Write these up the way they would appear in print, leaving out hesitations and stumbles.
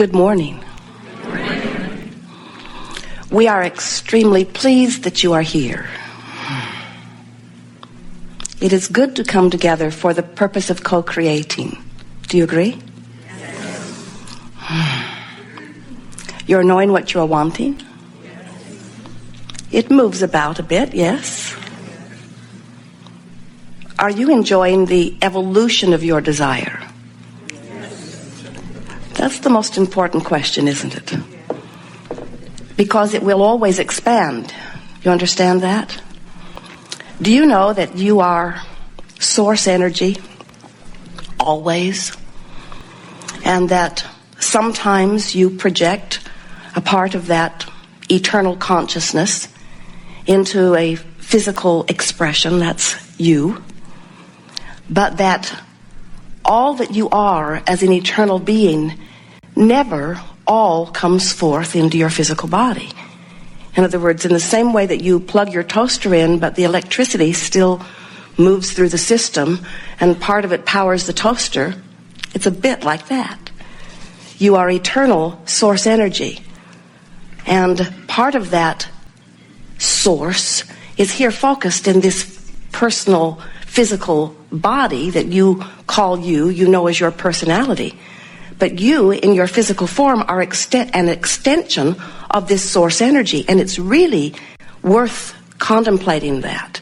Good morning. We are extremely pleased that you are here. It is good to come together for the purpose of co-creating. Do you agree? Yes. You're knowing what you're wanting? Yes. It moves about a bit, yes. Are you enjoying the evolution of your desire? Yes. That's the most important question, isn't it? Because it will always expand. You understand that? Do you know that you are source energy always? And that sometimes you project a part of that eternal consciousness into a physical expression, that's you. But that all that you are as an eternal being never all comes forth into your physical body. In other words, in the same way that you plug your toaster in, but the electricity still moves through the system and part of it powers the toaster, it's a bit like that. You are eternal source energy. And part of that source is here focused in this personal physical body that you call you know as your personality. But you, in your physical form, are an extension of this source energy. And it's really worth contemplating that.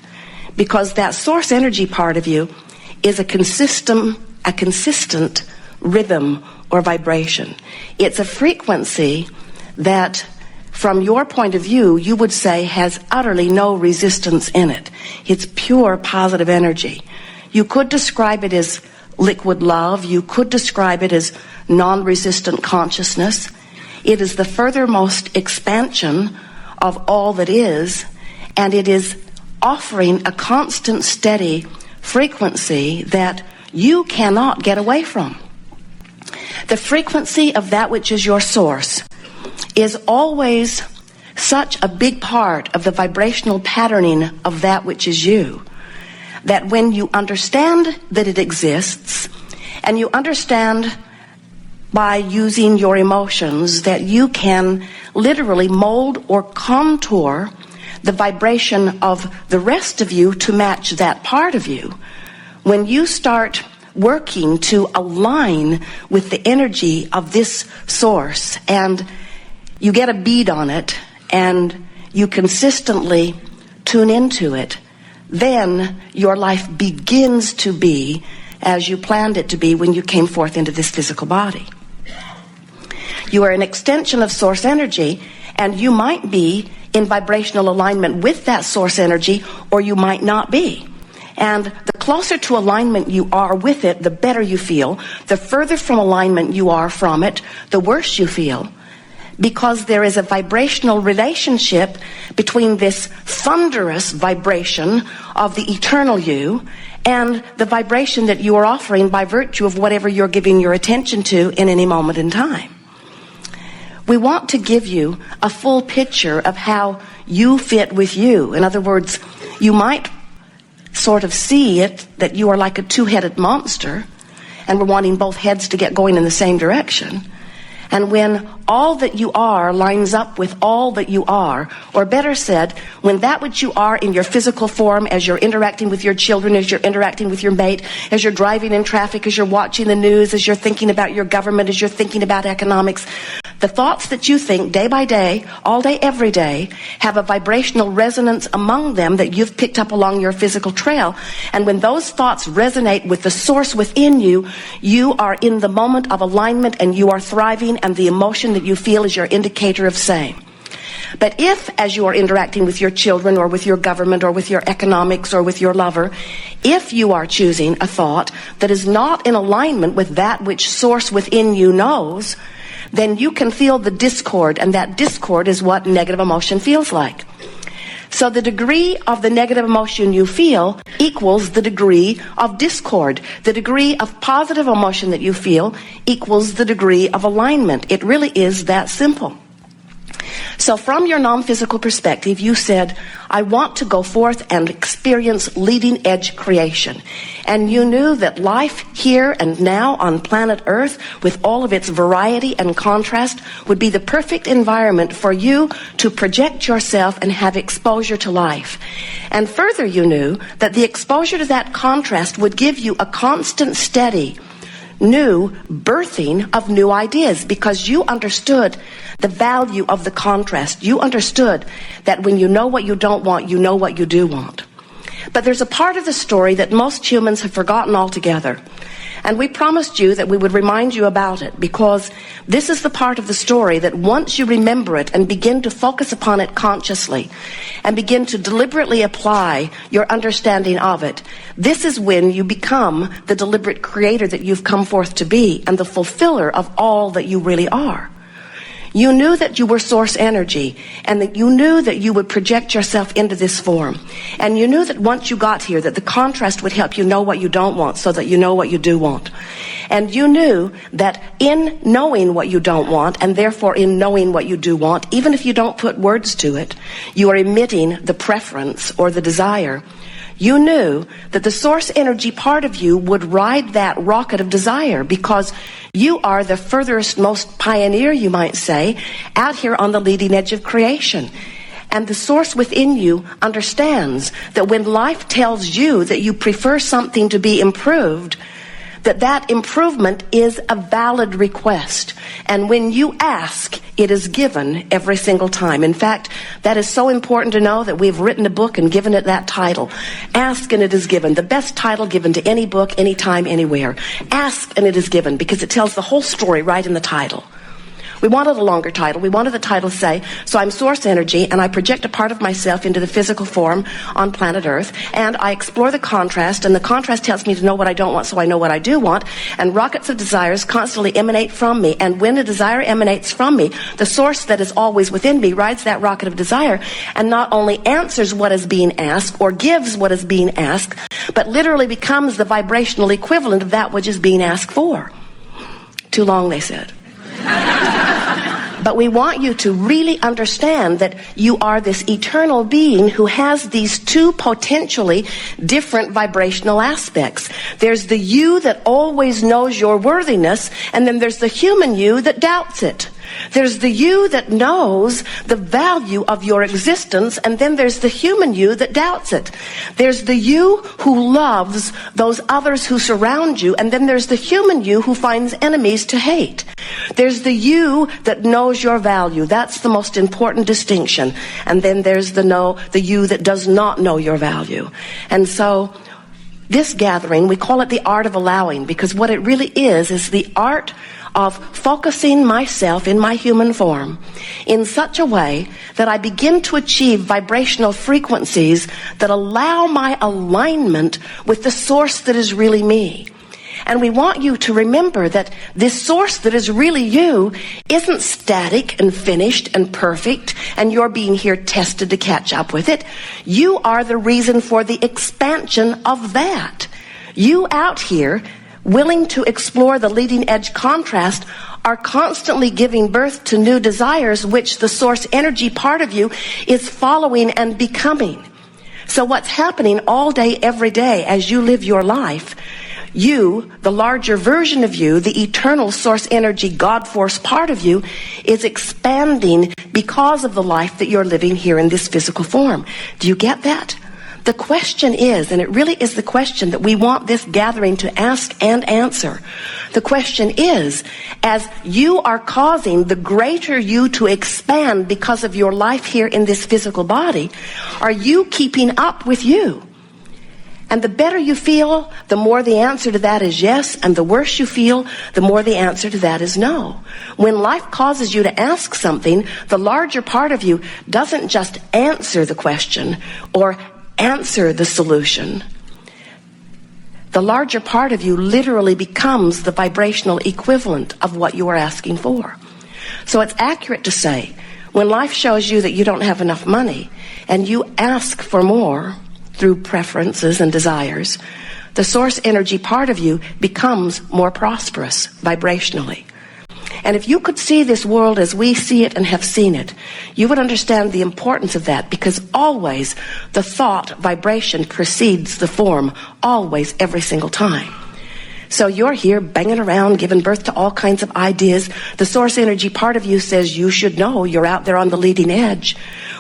Because that source energy part of you is a consistent rhythm or vibration. It's a frequency that, from your point of view, you would say has utterly no resistance in it. It's pure positive energy. You could describe it as liquid love. You could describe it as non-resistant consciousness. It is the furthermost expansion of all that is, and it is offering a constant, steady frequency that you cannot get away from. The frequency of that which is your source is always such a big part of the vibrational patterning of that which is you, that when you understand that it exists, and you understand by using your emotions that you can literally mold or contour the vibration of the rest of you to match that part of you, when you start working to align with the energy of this source and you get a bead on it and you consistently tune into it, then your life begins to be as you planned it to be when you came forth into this physical body. You are an extension of source energy, and you might be in vibrational alignment with that source energy, or you might not be. And the closer to alignment you are with it, the better you feel. The further from alignment you are from it, the worse you feel. Because there is a vibrational relationship between this thunderous vibration of the eternal you and the vibration that you are offering by virtue of whatever you're giving your attention to in any moment in time. We want to give you a full picture of how you fit with you. In other words, you might sort of see it that you are like a two-headed monster and we're wanting both heads to get going in the same direction. And when all that you are lines up with all that you are, or better said, when that which you are in your physical form, as you're interacting with your children, as you're interacting with your mate, as you're driving in traffic, as you're watching the news, as you're thinking about your government, as you're thinking about economics, the thoughts that you think day by day, all day, every day, have a vibrational resonance among them that you've picked up along your physical trail. And when those thoughts resonate with the source within you, you are in the moment of alignment and you are thriving, and the emotion that you feel is your indicator of same. But if, as you are interacting with your children or with your government or with your economics or with your lover, if you are choosing a thought that is not in alignment with that which source within you knows, then you can feel the discord, and that discord is what negative emotion feels like. So the degree of the negative emotion you feel equals the degree of discord. The degree of positive emotion that you feel equals the degree of alignment. It really is that simple. So from your non-physical perspective, you said, I want to go forth and experience leading edge creation. And you knew that life here and now on planet Earth, with all of its variety and contrast, would be the perfect environment for you to project yourself and have exposure to life. And further, you knew that the exposure to that contrast would give you a constant, steady, new birthing of new ideas, because you understood the value of the contrast. You understood that when you know what you don't want, you know what you do want. But there's a part of the story that most humans have forgotten altogether. And we promised you that we would remind you about it, because this is the part of the story that once you remember it and begin to focus upon it consciously and begin to deliberately apply your understanding of it, this is when you become the deliberate creator that you've come forth to be and the fulfiller of all that you really are. You knew that you were source energy, and that you knew that you would project yourself into this form. And you knew that once you got here, that the contrast would help you know what you don't want so that you know what you do want. And you knew that in knowing what you don't want, and therefore in knowing what you do want, even if you don't put words to it, you are emitting the preference or the desire. You knew that the source energy part of you would ride that rocket of desire, because you are the furthest, most pioneer, you might say, out here on the leading edge of creation. And the source within you understands that when life tells you that you prefer something to be improved, that improvement is a valid request. And when you ask, it is given every single time. In fact, that is so important to know that we've written a book and given it that title. Ask and it is given. The best title given to any book, anytime, anywhere. Ask and it is given, because it tells the whole story right in the title. We wanted a longer title. We wanted the title to say, so I'm source energy and I project a part of myself into the physical form on planet Earth, and I explore the contrast, and the contrast tells me to know what I don't want so I know what I do want, and rockets of desires constantly emanate from me, and when a desire emanates from me, the source that is always within me rides that rocket of desire and not only answers what is being asked or gives what is being asked, but literally becomes the vibrational equivalent of that which is being asked for. Too long, they said. But we want you to really understand that you are this eternal being who has these two potentially different vibrational aspects. There's the you that always knows your worthiness, and then there's the human you that doubts it. There's the you that knows the value of your existence, and then there's the human you that doubts it. There's the you who loves those others who surround you, and then there's the human you who finds enemies to hate. There's the you that knows your value. That's the most important distinction. And then there's the you that does not know your value. And so this gathering, we call it the art of allowing, because what it really is the art of focusing myself in my human form in such a way that I begin to achieve vibrational frequencies that allow my alignment with the source that is really me. And we want you to remember that this source that is really you isn't static and finished and perfect, and you're being here tested to catch up with it. You are the reason for the expansion of that. You out here, willing to explore the leading edge contrast, are constantly giving birth to new desires, which the source energy part of you is following and becoming. So what's happening all day, every day, as you live your life, you, the larger version of you, the eternal source energy, God force part of you, is expanding because of the life that you're living here in this physical form. Do you get that? The question is, and it really is the question that we want this gathering to ask and answer. The question is, as you are causing the greater you to expand because of your life here in this physical body, are you keeping up with you? And the better you feel, the more the answer to that is yes, and the worse you feel, the more the answer to that is no. When life causes you to ask something, the larger part of you doesn't just answer the question or answer the solution. The larger part of you literally becomes the vibrational equivalent of what you are asking for. So it's accurate to say, when life shows you that you don't have enough money and you ask for more through preferences and desires, the source energy part of you becomes more prosperous vibrationally. And if you could see this world as we see it and have seen it, you would understand the importance of that, because always the thought vibration precedes the form, always, every single time. So you're here banging around, giving birth to all kinds of ideas. The source energy part of you says you should know you're out there on the leading edge.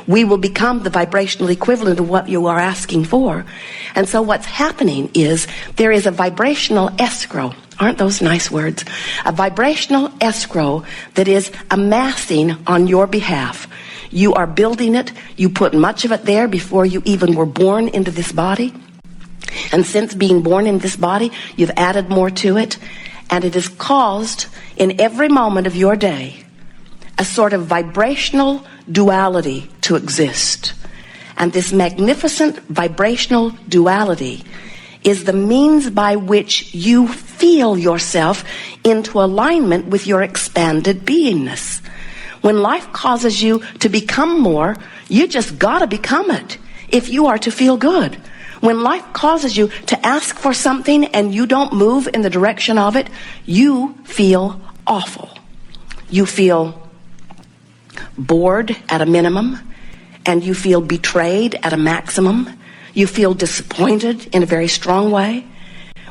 We will become the vibrational equivalent of what you are asking for. And so what's happening is there is a vibrational escrow. Aren't those nice words? A vibrational escrow that is amassing on your behalf. You are building it. You put much of it there before you even were born into this body. And since being born in this body, you've added more to it. And it has caused, in every moment of your day, a sort of vibrational duality to exist. And this magnificent vibrational duality is the means by which you feel yourself into alignment with your expanded beingness. When life causes you to become more, you just gotta become it if you are to feel good. When life causes you to ask for something and you don't move in the direction of it, you feel awful. You feel bored at a minimum, and you feel betrayed at a maximum. You feel disappointed in a very strong way.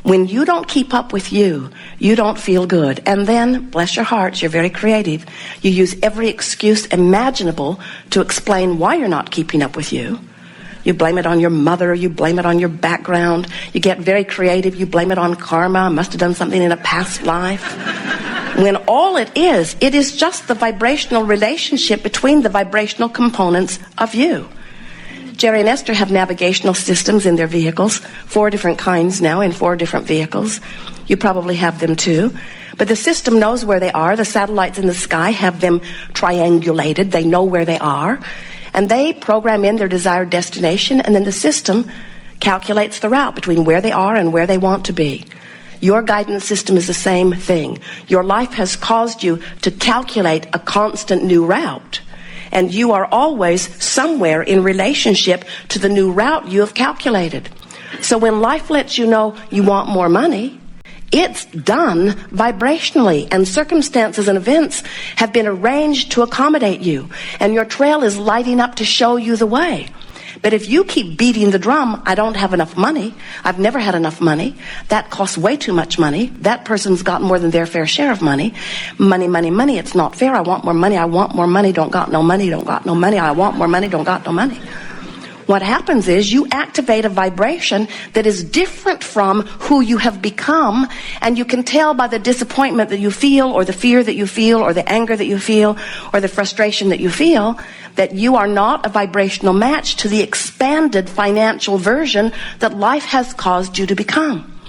When you don't keep up with you, you don't feel good. And then, bless your hearts, you're very creative. You use every excuse imaginable to explain why you're not keeping up with you. You blame it on your mother, you blame it on your background. You get very creative, you blame it on karma. I must have done something in a past life. When all it is just the vibrational relationship between the vibrational components of you. Jerry and Esther have navigational systems in their vehicles, 4 different kinds now in 4 different vehicles. You probably have them too. But the system knows where they are. The satellites in the sky have them triangulated. They know where they are. And they program in their desired destination, and then the system calculates the route between where they are and where they want to be. Your guidance system is the same thing. Your life has caused you to calculate a constant new route. And you are always somewhere in relationship to the new route you have calculated. So when life lets you know you want more money, it's done vibrationally, and circumstances and events have been arranged to accommodate you, and your trail is lighting up to show you the way. But if you keep beating the drum, I don't have enough money, I've never had enough money, that costs way too much money, that person's got more than their fair share of money, money, it's not fair, I want more money, don't got no money, I want more money, don't got no money. What happens is you activate a vibration that is different from who you have become, and you can tell by the disappointment that you feel, or the fear that you feel, or the anger that you feel, or the frustration that you feel, that you are not a vibrational match to the expanded financial version that life has caused you to become.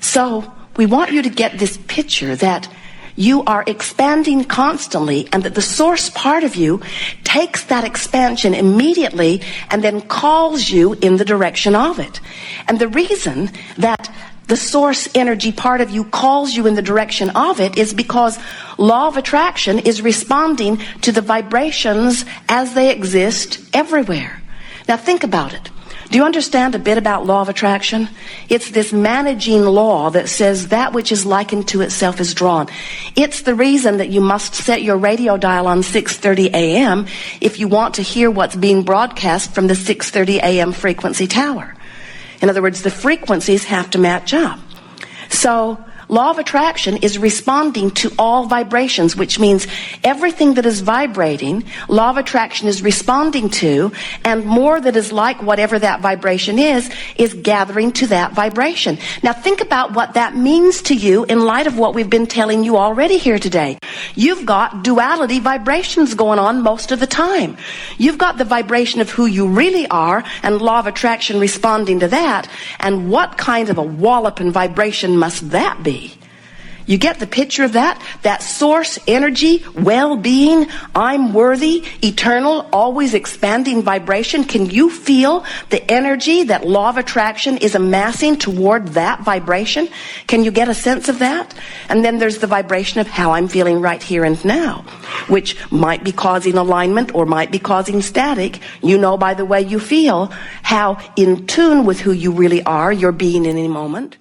So we want you to get this picture that you are expanding constantly, and that the source part of you takes that expansion immediately and then calls you in the direction of it. And the reason that the source energy part of you calls you in the direction of it is because law of attraction is responding to the vibrations as they exist everywhere. Now think about it. Do you understand a bit about law of attraction? It's this managing law that says that which is likened to itself is drawn. It's the reason that you must set your radio dial on 6:30 a.m. if you want to hear what's being broadcast from the 6:30 a.m. frequency tower. In other words, the frequencies have to match up. So law of attraction is responding to all vibrations, which means everything that is vibrating, law of attraction is responding to, and more that is like whatever that vibration is gathering to that vibration. Now think about what that means to you in light of what we've been telling you already here today. You've got duality vibrations going on most of the time. You've got the vibration of who you really are, and law of attraction responding to that, and what kind of a wallop and vibration must that be? You get the picture of that? That source energy, well-being, I'm worthy, eternal, always expanding vibration. Can you feel the energy that law of attraction is amassing toward that vibration? Can you get a sense of that? And then there's the vibration of how I'm feeling right here and now, which might be causing alignment or might be causing static. You know by the way you feel how in tune with who you really are you're being in any moment.